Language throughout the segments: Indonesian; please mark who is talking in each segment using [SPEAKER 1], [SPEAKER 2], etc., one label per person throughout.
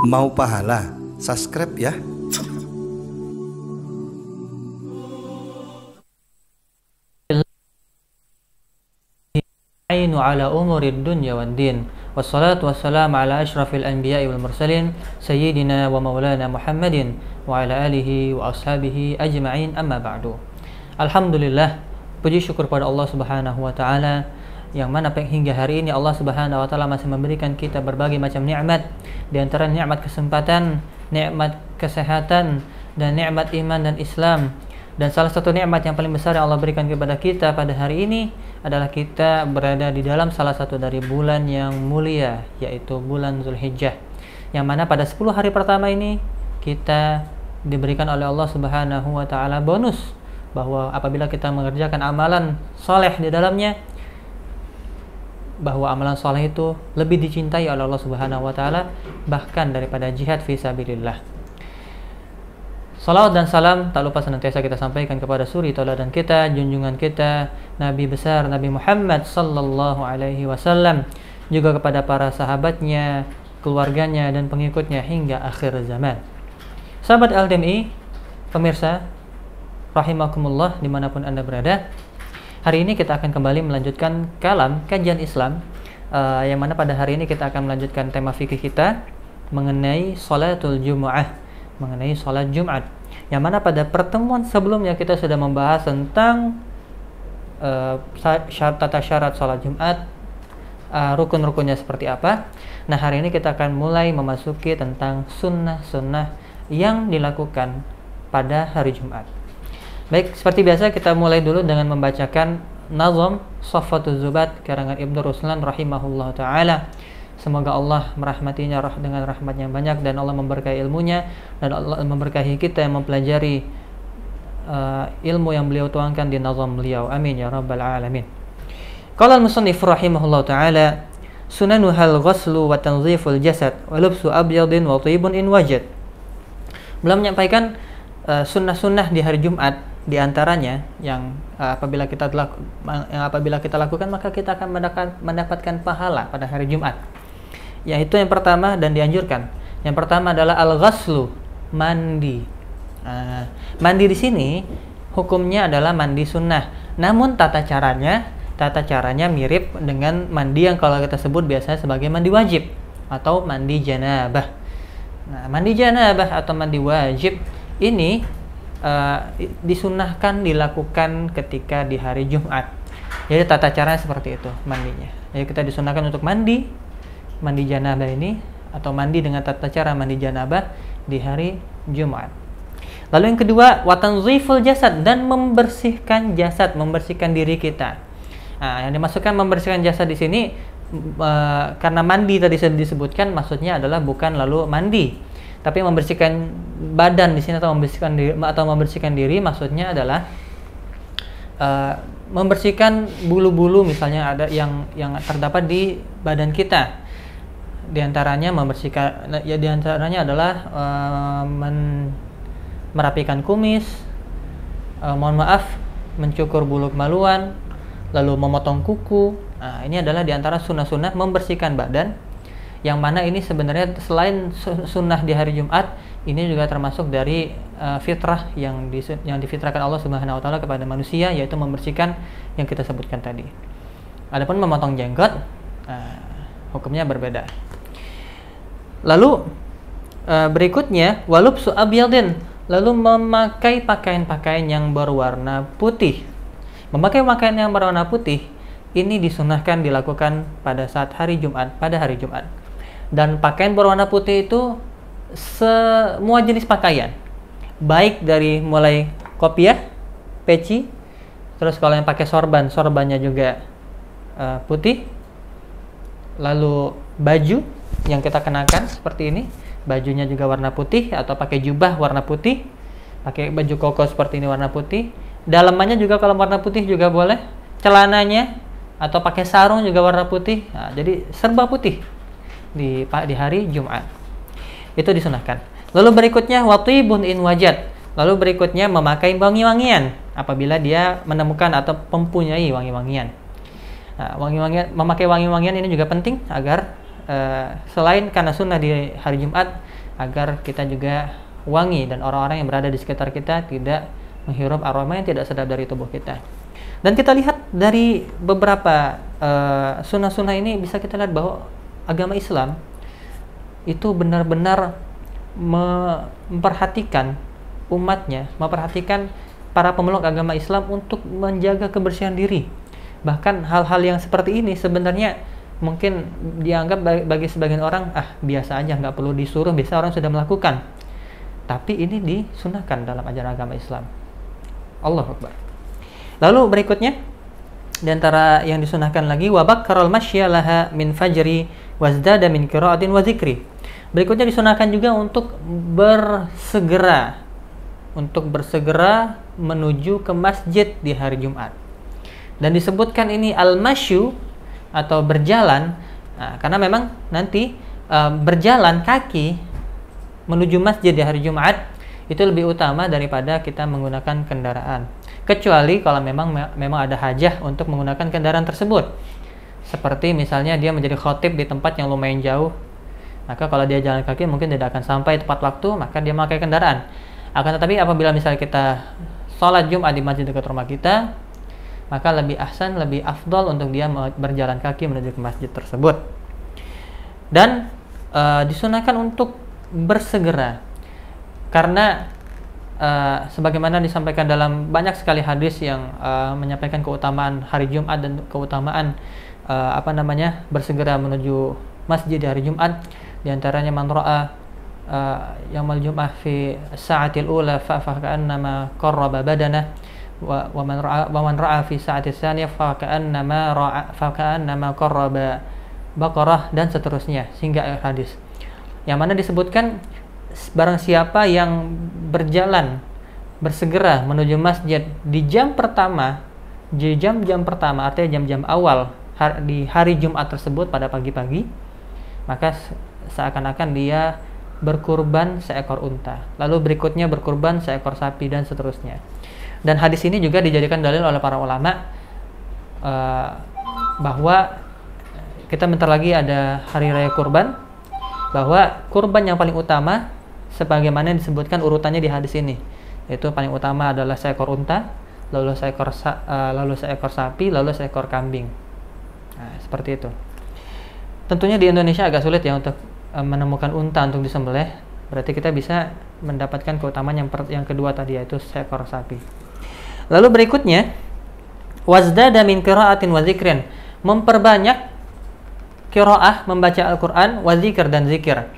[SPEAKER 1] Mau pahala? Subscribe ya.
[SPEAKER 2] Ainu ala umurid dunya wad din. Wassalatu wassalamu ala asyrafil anbiya'i wal mursalin sayyidina wa maulana Muhammadin wa ala alihi wa ashabihi ajma'in, amma ba'du. Alhamdulillah, puji syukur pada Allah Subhanahu wa taala yang mana hingga hari ini Allah Subhanahu wa taala masih memberikan kita berbagai macam nikmat, di antara nikmat kesempatan, nikmat kesehatan, dan nikmat iman dan Islam. Dan salah satu nikmat yang paling besar yang Allah berikan kepada kita pada hari ini adalah kita berada di dalam salah satu dari bulan yang mulia, yaitu bulan Zulhijjah, yang mana pada 10 hari pertama ini kita diberikan oleh Allah Subhanahu wa taala bonus bahwa apabila kita mengerjakan amalan soleh di dalamnya, bahwa amalan soleh itu lebih dicintai oleh Allah Subhanahu wa taala bahkan daripada jihad fi sabilillah. Salawat dan salam tak lupa senantiasa kita sampaikan kepada suri tauladan kita, junjungan kita, Nabi besar Nabi Muhammad sallallahu alaihi wasallam, juga kepada para sahabatnya, keluarganya, dan pengikutnya hingga akhir zaman. Sahabat LDMI, pemirsa rahimakumullah dimanapun Anda berada, hari ini kita akan kembali melanjutkan kajian Islam, yang mana pada hari ini kita akan melanjutkan tema fikih kita mengenai salatul Jumu'ah, mengenai salat Jumat, yang mana pada pertemuan sebelumnya kita sudah membahas tentang tata syarat salat Jumat, rukun-rukunnya seperti apa. Nah, hari ini kita akan mulai memasuki tentang sunnah-sunnah yang dilakukan pada hari Jumat. Baik, seperti biasa kita mulai dulu dengan membacakan nazam Saffatuz Zubat karangan Ibnu Ruslan rahimahullah ta'ala. Semoga Allah merahmatinya dengan rahmat yang banyak, dan Allah memberkahi ilmunya, dan Allah memberkahi kita yang mempelajari ilmu yang beliau tuangkan di nazam beliau. Amin ya rabbal alamin. Qala al-musannif rahimahullah ta'ala, sunanuhal ghuslu wa tanziful jasad wa lubsu abyadin wa thibun in wajad. Beliau menyampaikan sunnah-sunnah di hari Jumat, di antaranya yang apabila kita lakukan maka kita akan mendapatkan pahala pada hari Jumat. Yaitu yang pertama dan dianjurkan. Yang pertama adalah al-ghuslu, mandi. Mandi di sini hukumnya adalah mandi sunnah. Namun tata caranya mirip dengan mandi yang kalau kita sebut biasanya sebagai mandi wajib atau mandi janabah. Nah, mandi janabah atau mandi wajib ini disunnahkan dilakukan ketika di hari Jumat. Jadi tata caranya seperti itu mandinya. Jadi kita disunnahkan untuk mandi janabah ini, atau mandi dengan tata cara mandi janabah di hari Jumat. Lalu yang kedua, wa tanziful jasad, dan membersihkan jasad, membersihkan diri kita. Nah, yang dimaksudkan membersihkan jasad di sini karena mandi tadi sudah disebutkan, maksudnya adalah bukan lalu mandi, tapi membersihkan badan di sini atau membersihkan diri maksudnya adalah membersihkan bulu-bulu misalnya ada yang terdapat di badan kita. Di antaranya adalah merapikan kumis, mencukur bulu kemaluan, lalu memotong kuku. Nah, ini adalah di antara sunnah-sunnah membersihkan badan, yang mana ini sebenarnya selain sunnah di hari Jumat, ini juga termasuk dari fitrah yang difitrahkan Allah Subhanahu wa taala kepada manusia, yaitu membersihkan yang kita sebutkan tadi. Adapun memotong jenggot, hukumnya berbeda. Lalu berikutnya walubsu abyadin, lalu memakai pakaian-pakaian yang berwarna putih. Memakai pakaian yang berwarna putih ini disunahkan dilakukan pada saat hari Jumat, pada hari Jumat. Dan pakaian berwarna putih itu semua jenis pakaian, baik dari mulai kopiah, peci, terus kalau yang pakai sorbannya juga putih. Lalu baju yang kita kenakan seperti ini, bajunya juga warna putih, atau pakai jubah warna putih, pakai baju koko seperti ini warna putih. Dalamannya juga kalau warna putih juga boleh, celananya atau pakai sarung juga warna putih. Nah, jadi serba putih di hari Jumat itu disunahkan. Lalu berikutnya watibun in wajad, lalu berikutnya memakai wangi-wangian apabila dia menemukan atau mempunyai wangi-wangian. Nah, memakai wangi-wangian ini juga penting agar selain karena sunnah di hari Jumat, agar kita juga wangi dan orang-orang yang berada di sekitar kita tidak menghirup aroma yang tidak sedap dari tubuh kita. Dan kita lihat dari beberapa sunnah-sunnah ini, bisa kita lihat bahwa agama Islam itu benar-benar memperhatikan umatnya, memperhatikan para pemeluk agama Islam untuk menjaga kebersihan diri. Bahkan hal-hal yang seperti ini sebenarnya mungkin dianggap bagi sebagian orang biasa aja, nggak perlu disuruh, biasa orang sudah melakukan. Tapi ini disunahkan dalam ajaran agama Islam. Allahu Akbar. Lalu berikutnya di antara yang disunahkan lagi, wa bakkaral masya laha min fajri wazdada min qiraatin wa zikri. Berikutnya disunahkan juga untuk bersegera menuju ke masjid di hari Jumat. Dan disebutkan ini al-masyu atau berjalan, karena memang nanti berjalan kaki menuju masjid di hari Jumat itu lebih utama daripada kita menggunakan kendaraan. Kecuali kalau memang ada hajah untuk menggunakan kendaraan tersebut. Seperti misalnya dia menjadi khotib di tempat yang lumayan jauh, maka kalau dia jalan kaki mungkin tidak akan sampai tepat waktu, maka dia memakai kendaraan. Akan tetapi apabila misalnya kita sholat Jumat di masjid dekat rumah kita, maka lebih ahsan, lebih afdol untuk dia berjalan kaki menuju ke masjid tersebut. Dan disunahkan untuk bersegera, karena sebagaimana disampaikan dalam banyak sekali hadis yang menyampaikan keutamaan hari Jumat dan keutamaan bersegera menuju masjid di hari Jumat. Di antaranya man ra'a yaumal jum'ah fi sa'atil ula fa ka'annama qarraba badana wa man ra'a fi sa'atis tsaniyah fa ka'annama qarraba baqarah, dan seterusnya hingga akhir hadis. Yang mana disebutkan barang siapa yang bersegera menuju masjid di jam pertama, di jam-jam pertama, artinya jam-jam awal di hari Jumat tersebut pada pagi-pagi, maka seakan-akan dia berkurban seekor unta, lalu berikutnya berkurban seekor sapi, dan seterusnya. Dan hadis ini juga dijadikan dalil oleh para ulama bahwa kita bentar lagi ada hari raya kurban, bahwa kurban yang paling utama sebagaimana disebutkan urutannya di hadis ini, yaitu paling utama adalah seekor unta, lalu seekor sapi, lalu seekor kambing. Nah, seperti itu. Tentunya di Indonesia agak sulit ya untuk menemukan unta untuk disembelih. Berarti kita bisa mendapatkan keutamaan yang kedua tadi, yaitu seekor sapi. Lalu berikutnya, wazdada min qiraatin wa dzikrin, memperbanyak qiraah, membaca Al-Qur'an, wa dzikr, dan zikir.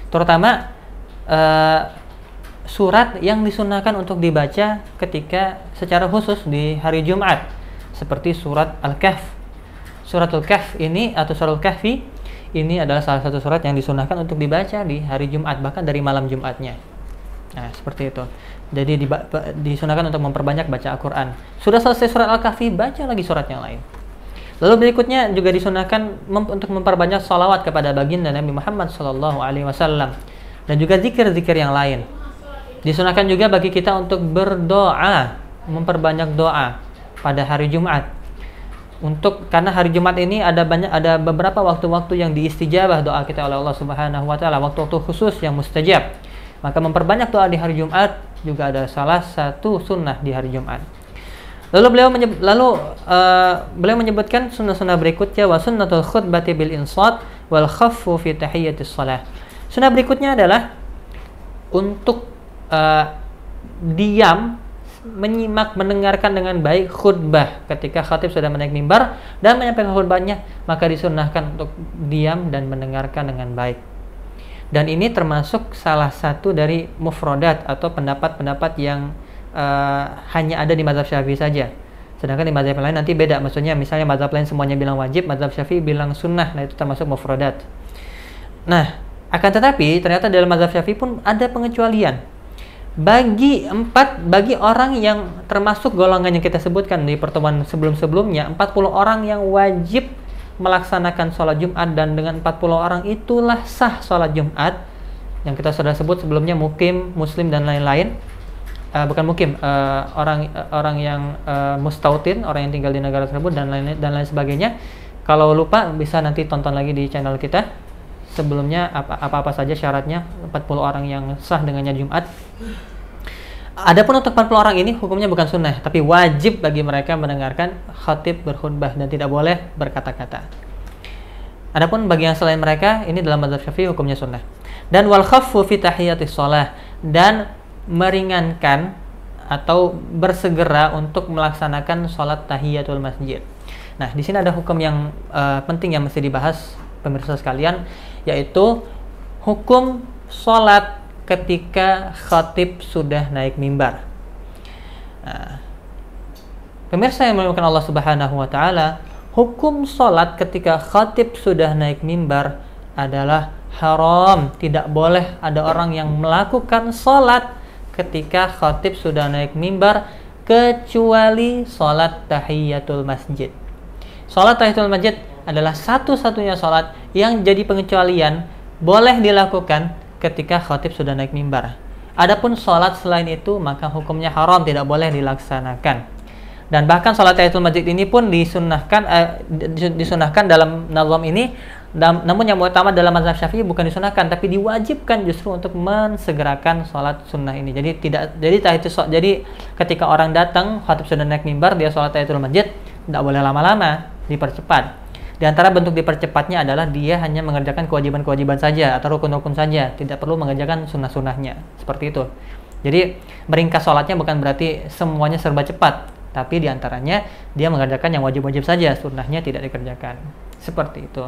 [SPEAKER 2] Terutama surat yang disunahkan untuk dibaca ketika secara khusus di hari Jumat, seperti surat Al-Kahf. Surat Al-Kahf ini atau surat Al-Kahfi ini adalah salah satu surat yang disunahkan untuk dibaca di hari Jumat, bahkan dari malam Jumatnya. Nah, seperti itu. Jadi disunahkan untuk memperbanyak baca Al-Quran. Sudah selesai surat Al-Kahfi, baca lagi surat yang lain. Lalu berikutnya juga disunahkan untuk memperbanyak salawat kepada baginda Nabi Muhammad SAW, dan juga zikir-zikir yang lain. Disunahkan juga bagi kita untuk berdoa, memperbanyak doa pada hari Jumat. Karena hari Jumat ini ada beberapa waktu-waktu yang diistijabah doa kita oleh Allah Subhanahu wa taala, waktu-waktu khusus yang mustajab. Maka memperbanyak doa di hari Jumat juga ada salah satu sunnah di hari Jumat. Lalu beliau menyebutkan sunnah-sunnah berikutnya, wa sunnatul khutbati bil insat wal khaffu fi tahiyyatis shalah. Sunnah berikutnya adalah untuk diam, menyimak, mendengarkan dengan baik khutbah. Ketika khatib sudah menaik mimbar dan menyampaikan khutbahnya, maka disunahkan untuk diam dan mendengarkan dengan baik. Dan ini termasuk salah satu dari mufradat atau pendapat-pendapat yang hanya ada di mazhab Syafi'i saja. Sedangkan di mazhab lain nanti beda. Maksudnya misalnya mazhab lain semuanya bilang wajib, mazhab Syafi'i bilang sunnah. Nah, itu termasuk mufradat. Nah, akan tetapi ternyata dalam mazhab Syafi'i pun ada pengecualian. Bagi orang yang termasuk golongan yang kita sebutkan di pertemuan sebelum-sebelumnya, 40 orang yang wajib melaksanakan sholat Jumat, dan dengan 40 orang itulah sah sholat Jumat, yang kita sudah sebut sebelumnya mukim, muslim, dan lain-lain. Bukan mukim, orang yang mustautin, orang yang tinggal di negara tersebut, dan lain sebagainya. Kalau lupa bisa nanti tonton lagi di channel kita sebelumnya apa-apa saja syaratnya 40 orang yang sah dengannya Jumat. Adapun untuk 40 orang ini hukumnya bukan sunnah, tapi wajib bagi mereka mendengarkan khatib berkhutbah dan tidak boleh berkata-kata. Adapun bagi yang selain mereka, ini dalam mazhab Syafi'i hukumnya sunnah. Dan wal khaffu fi tahiyatis shalah, dan meringankan atau bersegera untuk melaksanakan sholat tahiyatul masjid. Nah, di sini ada hukum yang penting yang mesti dibahas pemirsa sekalian, yaitu hukum sholat ketika khatib sudah naik mimbar. Nah, pemirsa yang memuliakan Allah Subhanahu wa taala, hukum sholat ketika khatib sudah naik mimbar adalah haram. Tidak boleh ada orang yang melakukan sholat ketika khatib sudah naik mimbar kecuali sholat tahiyatul masjid. Sholat tahiyatul masjid adalah satu-satunya sholat yang jadi pengecualian boleh dilakukan ketika khatib sudah naik mimbar. Adapun sholat selain itu maka hukumnya haram, tidak boleh dilaksanakan. Dan bahkan sholat tahiyatul masjid ini pun disunahkan dalam nazam ini, namun yang utama dalam mazhab Syafi'i bukan disunahkan tapi diwajibkan justru untuk mensegerakan sholat sunnah ini. Jadi ketika orang datang khatib sudah naik mimbar, dia sholat tahiyatul masjid, tidak boleh lama-lama, dipercepat. Di antara bentuk dipercepatnya adalah dia hanya mengerjakan kewajiban-kewajiban saja atau rukun-rukun saja, tidak perlu mengerjakan sunnah-sunnahnya, seperti itu. Jadi meringkas sholatnya bukan berarti semuanya serba cepat, tapi diantaranya dia mengerjakan yang wajib-wajib saja, sunnahnya tidak dikerjakan, seperti itu.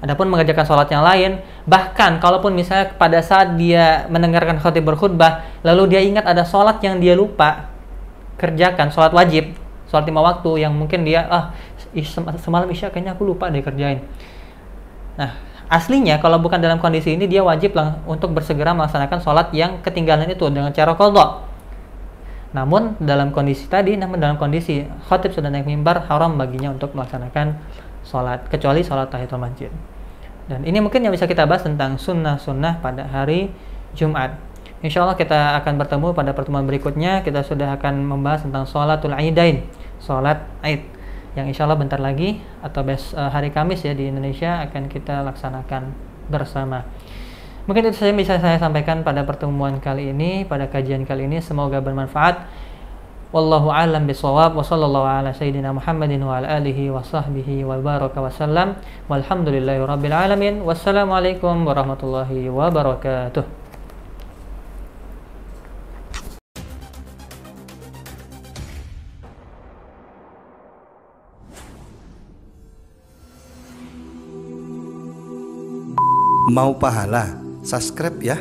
[SPEAKER 2] Adapun mengerjakan sholat yang lain, bahkan kalaupun misalnya pada saat dia mendengarkan khatib berkhutbah, lalu dia ingat ada sholat yang dia lupa kerjakan, sholat wajib, sholat 5 waktu yang mungkin dia semalam isya kayaknya aku lupa deh kerjain. Nah, aslinya kalau bukan dalam kondisi ini dia wajib untuk bersegera melaksanakan sholat yang ketinggalan itu dengan cara qadha. Namun dalam kondisi khatib sudah naik mimbar, haram baginya untuk melaksanakan sholat kecuali sholat tahiyatul masjid. Dan ini mungkin yang bisa kita bahas tentang sunnah-sunnah pada hari Jumat. Insya Allah kita akan bertemu pada pertemuan berikutnya. Kita sudah akan membahas tentang sholatul aidain, sholat Aid, yang insya Allah bentar lagi atau hari Kamis ya di Indonesia akan kita laksanakan bersama. Mungkin itu saja yang bisa saya sampaikan pada pertemuan kali ini, pada kajian kali ini. Semoga bermanfaat. Wallahu a'lam bishawab, wa sallallahu ala sayyidina Muhammadin wa ala alihi wa sahbihi wa baraka wa sallam. Walhamdulillahi rabbil alamin. Wassalamualaikum warahmatullahi wabarakatuh.
[SPEAKER 1] Mau pahala? Subscribe ya.